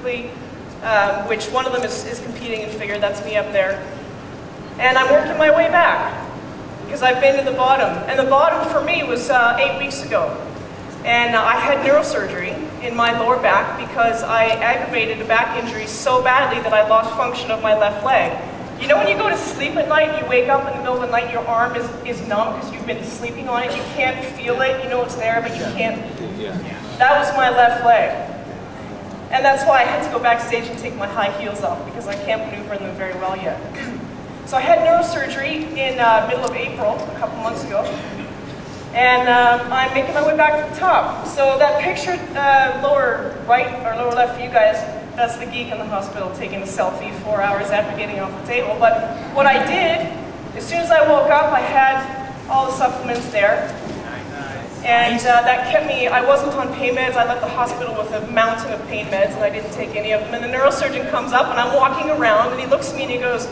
Weekly, which one of them is competing in figure. That's me up there. And I'm working my way back because I've been to the bottom. And the bottom for me was 8 weeks ago. And I had neurosurgery in my lower back because I aggravated a back injury so badly that I lost function of my left leg. You know when you go to sleep at night, you wake up in the middle of the night, your arm is numb because you've been sleeping on it, you can't feel it, you know it's there, but you can't. That was my left leg. And that's why I had to go backstage and take my high heels off because I can't maneuver in them very well yet. So I had neurosurgery in middle of April, a couple months ago. And I'm making my way back to the top. So that picture, lower right or lower left for you guys, that's the geek in the hospital taking a selfie 4 hours after getting off the table. But what I did, as soon as I woke up, I had all the supplements there. And that kept me, I wasn't on pain meds. I left the hospital with a mountain of pain meds and I didn't take any of them. And the neurosurgeon comes up and I'm walking around and he looks at me and he goes,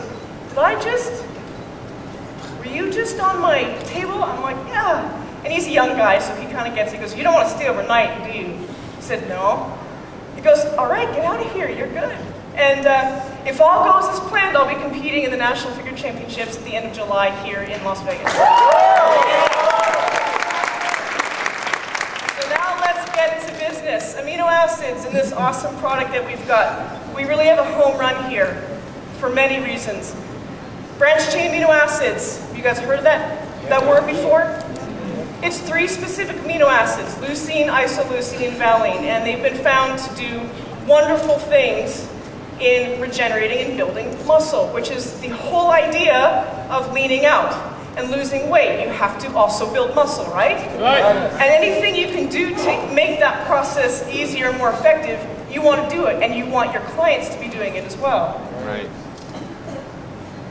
were you just on my table? I'm like, yeah. And he's a young guy, so he kind of gets it. He goes, you don't want to stay overnight, do you? I said, no. He goes, all right, get out of here, you're good. And if all goes as planned, I'll be competing in the National Figure Championships at the end of July here in Las Vegas. So now let's get to business. Amino acids in this awesome product that we've got. We really have a home run here for many reasons. Branched chain amino acids. Have you guys heard of that word before? It's 3 specific amino acids, leucine, isoleucine, and valine, and they've been found to do wonderful things in regenerating and building muscle, which is the whole idea of leaning out and losing weight. You have to also build muscle, right? Right. And anything you can do to make that process easier and more effective, you want to do it, and you want your clients to be doing it as well. Right.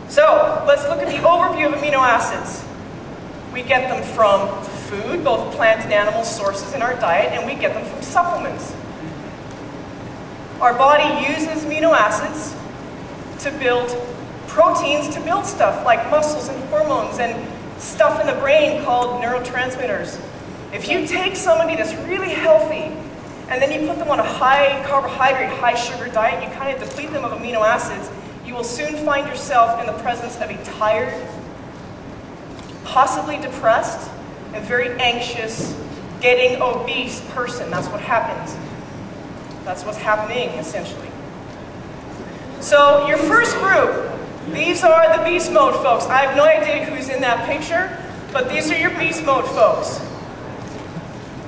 So, let's look at the overview of amino acids. We get them from food, both plant and animal sources in our diet, and we get them from supplements. Our body uses amino acids to build proteins to build stuff like muscles and hormones and stuff in the brain called neurotransmitters. If you take somebody that's really healthy and then you put them on a high carbohydrate, high sugar diet, you kind of deplete them of amino acids, you will soon find yourself in the presence of a tired, possibly depressed, and very anxious, getting obese person. That's what happens. That's what's happening, essentially. So your first group, these are the beast mode folks. I have no idea who's in that picture, but these are your beast mode folks.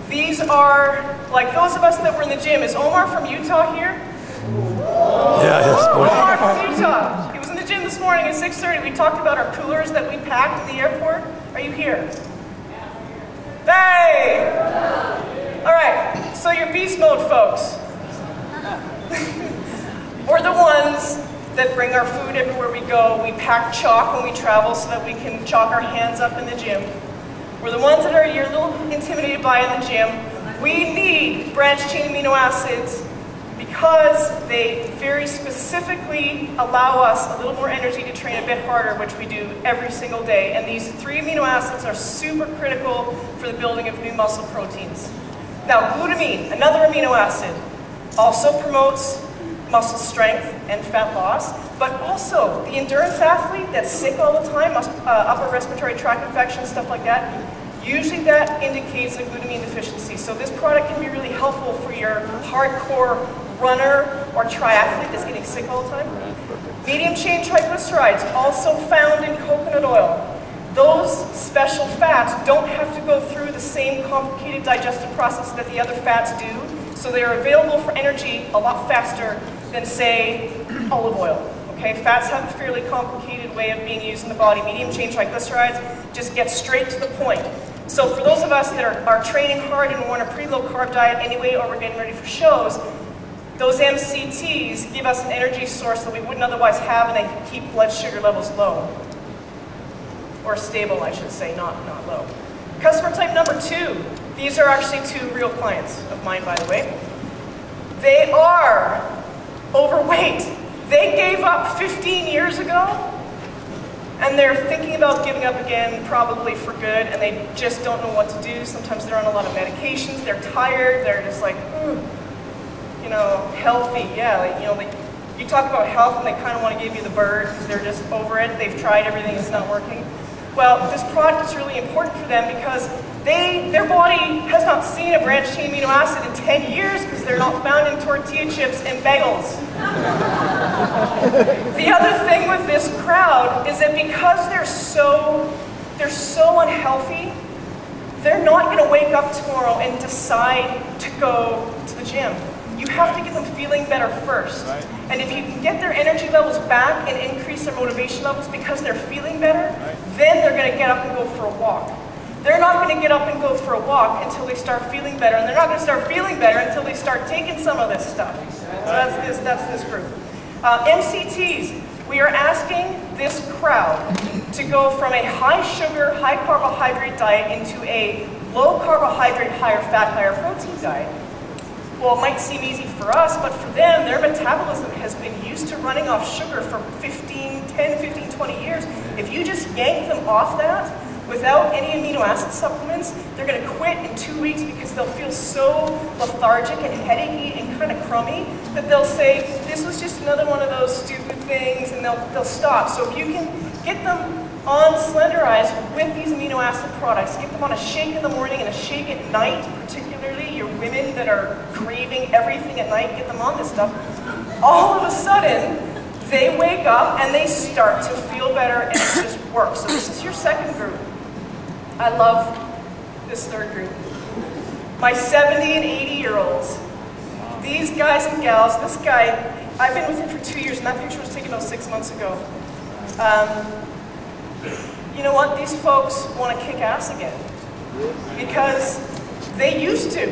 These are like those of us that were in the gym. Is Omar from Utah here? Yeah, yes, boy. Omar from Utah. He was in the gym this morning at 6:30. We talked about our coolers that we packed in the airport. Are you here? Hey! All right, so your beast mode folks. We're the ones that bring our food everywhere we go. We pack chalk when we travel so that we can chalk our hands up in the gym. We're the ones that you're a little intimidated by in the gym. We need branched chain amino acids because they very specifically allow us a little more energy to train a bit harder, which we do every single day. And these 3 amino acids are super critical for the building of new muscle proteins. Now, glutamine, another amino acid, also promotes muscle strength and fat loss, but also the endurance athlete that's sick all the time, upper respiratory tract infections, stuff like that, usually that indicates a glutamine deficiency. So this product can be really helpful for your hardcore runner or triathlete that's getting sick all the time. Medium chain triglycerides, also found in coconut oil. Those special fats don't have to go through the same complicated digestive process that the other fats do, so they are available for energy a lot faster than, say, olive oil. Okay, fats have a fairly complicated way of being used in the body. Medium chain triglycerides just get straight to the point. So for those of us that are training hard and want a pretty low carb diet anyway, or we're getting ready for shows, those MCTs give us an energy source that we wouldn't otherwise have, and they can keep blood sugar levels low. Or stable, I should say, not low. Customer type number 2. These are actually 2 real clients of mine, by the way. They are overweight. They gave up 15 years ago, and they're thinking about giving up again, probably for good, and they just don't know what to do. Sometimes they're on a lot of medications, they're tired, they're just like, healthy. Yeah, like you talk about health and they kind of want to give you the bird because they're just over it. They've tried everything, it's not working. Well, this product is really important for them because their body has not seen a branched chain amino acid in 10 years because they're not found in tortilla chips and bagels. The other thing with this crowd is that because they're so unhealthy, they're not going to wake up tomorrow and decide to go to the gym. You have to get them feeling better first. Right. And if you can get their energy levels back and increase their motivation levels because they're feeling better, then they're going to get up and go for a walk. They're not going to get up and go for a walk until they start feeling better, and they're not going to start feeling better until they start taking some of this stuff. So that's this group. MCTs, we are asking this crowd to go from a high sugar, high carbohydrate diet into a low carbohydrate, higher fat, higher protein diet. Well, it might seem easy for us, but for them, their metabolism has been used to running off sugar for 10, 15, 20 years. If you just yank them off that without any amino acid supplements, they're going to quit in 2 weeks because they'll feel so lethargic and headachy and kind of crummy that they'll say, this was just another one of those stupid things, and they'll stop. So if you can get them on Slenderiiz with these amino acid products, get them on a shake in the morning and a shake at night, particularly your women that are craving everything at night, get them on this stuff. All of a sudden, they wake up and they start to feel better and it just works. So this is your second group. I love this third group. My 70 and 80-year-olds. These guys and gals, this guy, I've been with him for 2 years and that picture was taken about 6 months ago. You know what? These folks want to kick ass again because they used to,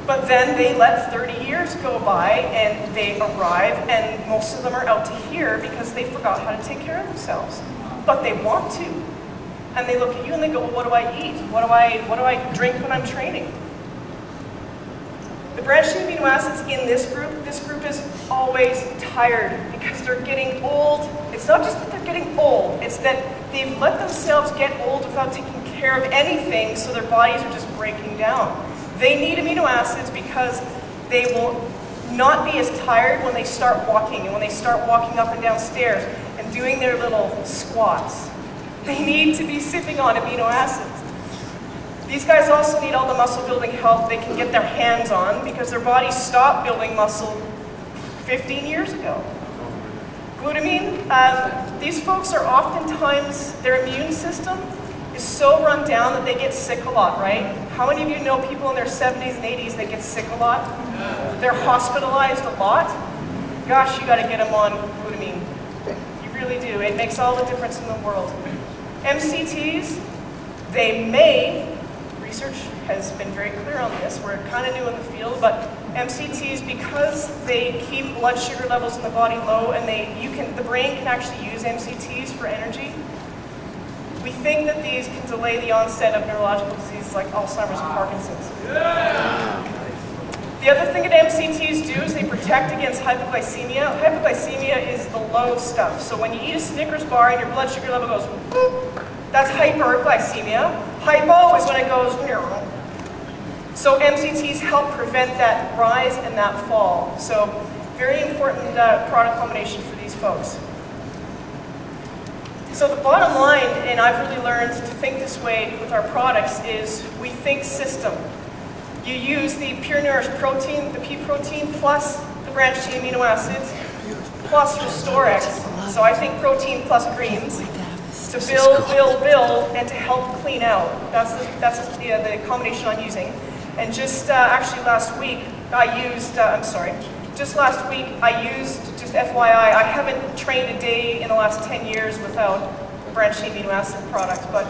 but then they let 30 years go by and they arrive and most of them are out to here because they forgot how to take care of themselves, but they want to. And they look at you and they go, well, what do I eat? What do I drink when I'm training? The branched chain amino acids in this group is always tired because they're getting old. It's not just that they're getting old, it's that they've let themselves get old without taking care of anything, so their bodies are just breaking down. They need amino acids because they will not be as tired when they start walking and when they start walking up and down stairs and doing their little squats. They need to be sipping on amino acids. These guys also need all the muscle building help they can get their hands on because their bodies stopped building muscle 15 years ago. Glutamine, these folks are oftentimes, their immune system is so run down that they get sick a lot, right? How many of you know people in their 70s and 80s that get sick a lot? They're hospitalized a lot? Gosh, you gotta get them on glutamine. You really do. It makes all the difference in the world. MCTs, they may, research has been very clear on this, we're kind of new in the field, but MCTs, because they keep blood sugar levels in the body low and the brain can actually use MCTs for energy, we think that these can delay the onset of neurological diseases like Alzheimer's and Parkinson's. The other thing that MCTs do is they protect against hypoglycemia. Hypoglycemia is the low stuff. So when you eat a Snickers bar and your blood sugar level goes whoop, that's hyperglycemia. Hypo is when it goes near. So MCTs help prevent that rise and that fall. So very important product combination for these folks. So the bottom line, and I've really learned to think this way with our products, is we think system. You use the Pure Nourish protein, the pea protein, plus the branched chain amino acids, plus Restorex. So I think protein plus greens to build, and to help clean out. That's the combination I'm using. And just actually last week, just FYI, I haven't trained a day in the last 10 years without branched chain amino acid products. But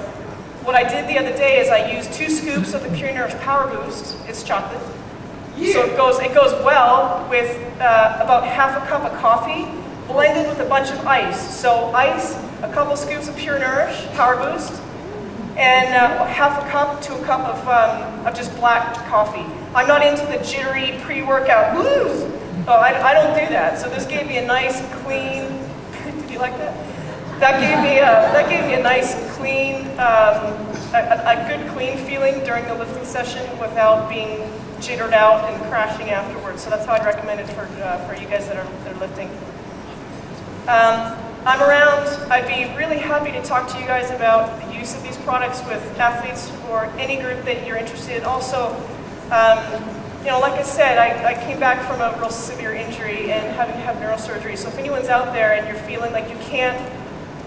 what I did the other day is I used 2 scoops of the Pure Nourish Power Boost. It's chocolate. Yeah. So it goes well with about half a cup of coffee blended with a bunch of ice. So ice, a couple scoops of Pure Nourish Power Boost, and half a cup to a cup of just black coffee. I'm not into the jittery pre-workout blues. Oh, I don't do that. So this gave me a nice clean. Did you like that? That gave me a nice clean, a good clean feeling during the lifting session without being jittered out and crashing afterwards. So that's how I'd recommend it for you guys that are lifting. I'm around. I'd be really happy to talk to you guys about the use of these products with athletes or any group that you're interested in. Also, you know, like I said, I came back from a real severe injury and having to have neurosurgery. So if anyone's out there and you're feeling like you can't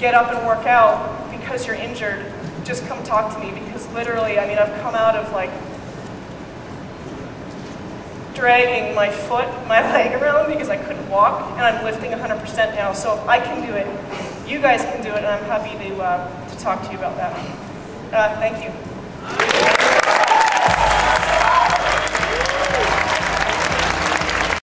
get up and work out because you're injured, just come talk to me, because literally, I mean, I've come out of like dragging my leg around because I couldn't walk, and I'm lifting 100% now. So if I can do it, you guys can do it, and I'm happy to talk to you about that. Thank you.